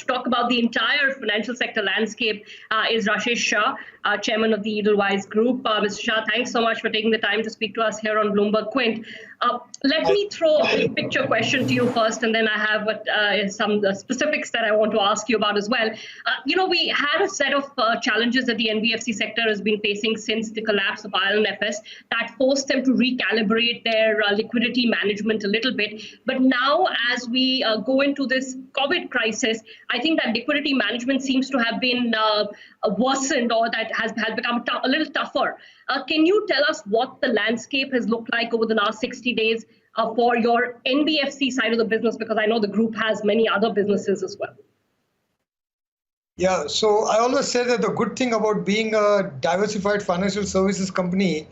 to talk about the entire financial sector landscape is Rashesh Shah, chairman of the Edelweiss Group. Mr. Shah, thanks so much for taking the time to speak to us here on Bloomberg Quint. Let me throw a big picture question to you first, and then I have some specifics that I want to ask you about as well. We had a set of challenges that the NBFC sector has been facing since the collapse of IL&FS that forced them to recalibrate their liquidity management a little bit. But now, as we go into this COVID crisis, I think that liquidity management seems to have been worsened, or that has become a little tougher. Can you tell us what the landscape has looked like over the last 60 days for your NBFC side of the business? Because I know the group has many other businesses as well. Yeah, so I always say that the good thing about being a diversified financial services company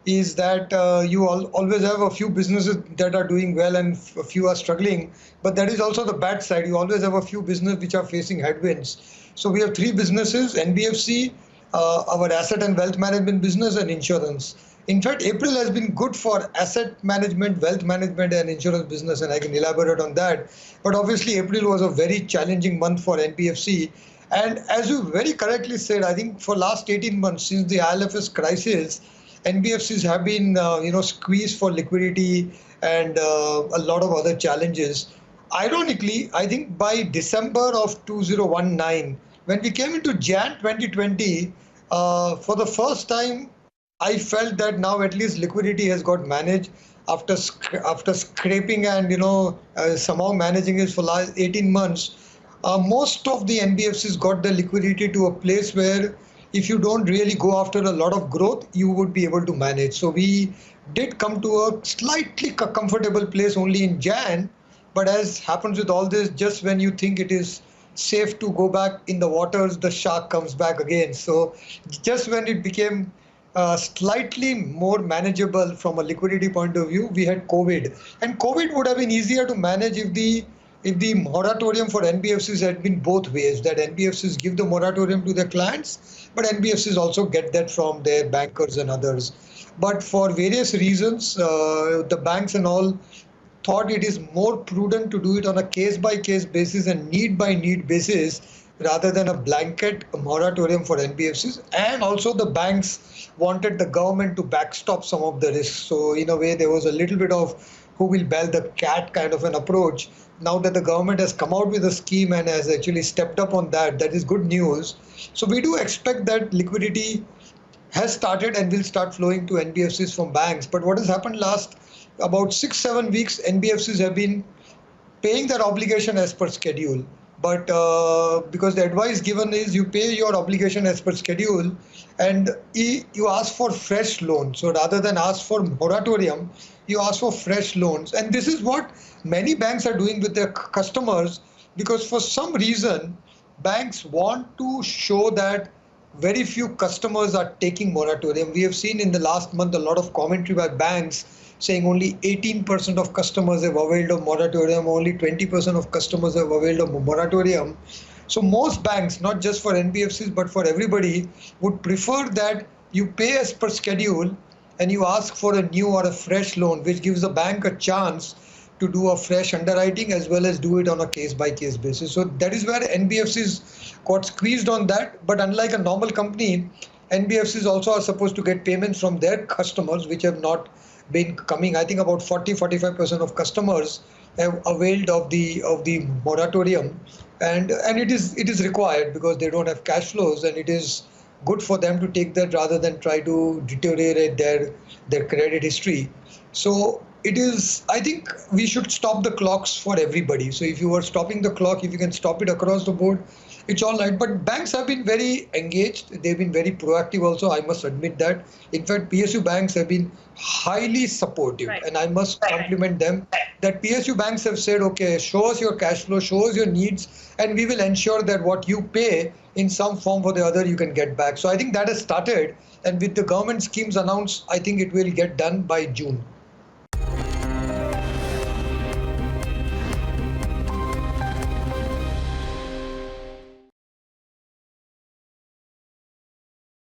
is that you always have a few businesses that are doing well and a few are struggling. But that is also the bad side. You always have a few businesses which are facing headwinds. So we have three businesses: NBFC, our asset and wealth management business, and insurance. In fact, April has been good for asset management, wealth management, and insurance business, and I can elaborate on that. But obviously, April was a very challenging month for NBFC. And as you very correctly said, I think for last 18 months since the IL&FS crisis, NBFCs have been squeezed for liquidity and a lot of other challenges. Ironically, I think by December of 2019, when we came into Jan 2020, for the first time, I felt that now at least liquidity has got managed after scraping and somehow managing it for last 18 months. Most of the NBFCs got the liquidity to a place where if you don't really go after a lot of growth, you would be able to manage. So we did come to a slightly comfortable place only in Jan, but as happens with all this, just when you think it is safe to go back in the waters, the shark comes back again. So just when it became slightly more manageable from a liquidity point of view, we had COVID. And COVID would have been easier to manage if the moratorium for NBFCs had been both ways, that NBFCs give the moratorium to their clients, but NBFCs also get that from their bankers and others. But for various reasons, the banks and all thought it is more prudent to do it on a case-by-case basis and need-by-need basis rather than a blanket moratorium for NBFCs. And also the banks wanted the government to backstop some of the risks. So in a way, there was a little bit of who will bail the cat kind of an approach. Now that the government has come out with a scheme and has actually stepped up on that, that is good news. So we do expect that liquidity has started and will start flowing to NBFCs from banks. But what has happened last about 6-7 weeks, NBFCs have been paying their obligation as per schedule. But because the advice given is you pay your obligation as per schedule and you ask for fresh loans. So rather than ask for moratorium, you ask for fresh loans. And this is what many banks are doing with their customers, because for some reason, banks want to show that very few customers are taking moratorium. We have seen in the last month a lot of commentary by banks saying only 18% of customers have availed of moratorium, only 20% of customers have availed of moratorium. So most banks, not just for NBFCs, but for everybody, would prefer that you pay as per schedule and you ask for a new or a fresh loan, which gives the bank a chance to do a fresh underwriting as well as do it on a case-by-case basis. So that is where NBFCs got squeezed on that. But unlike a normal company, NBFCs also are supposed to get payments from their customers, which have not been coming. I think about 40-45% of customers have availed of the moratorium, and it is required because they don't have cash flows, and it is good for them to take that rather than try to deteriorate their credit history. So it is, I think we should stop the clocks for everybody. So if you are stopping the clock, if you can stop it across the board, it's all right. But banks have been very engaged. They've been very proactive also, I must admit that. In fact, PSU banks have been highly supportive. Right. And I must compliment them that PSU banks have said, okay, show us your cash flow, show us your needs, and we will ensure that what you pay in some form or the other, you can get back. So I think that has started. And with the government schemes announced, I think it will get done by June.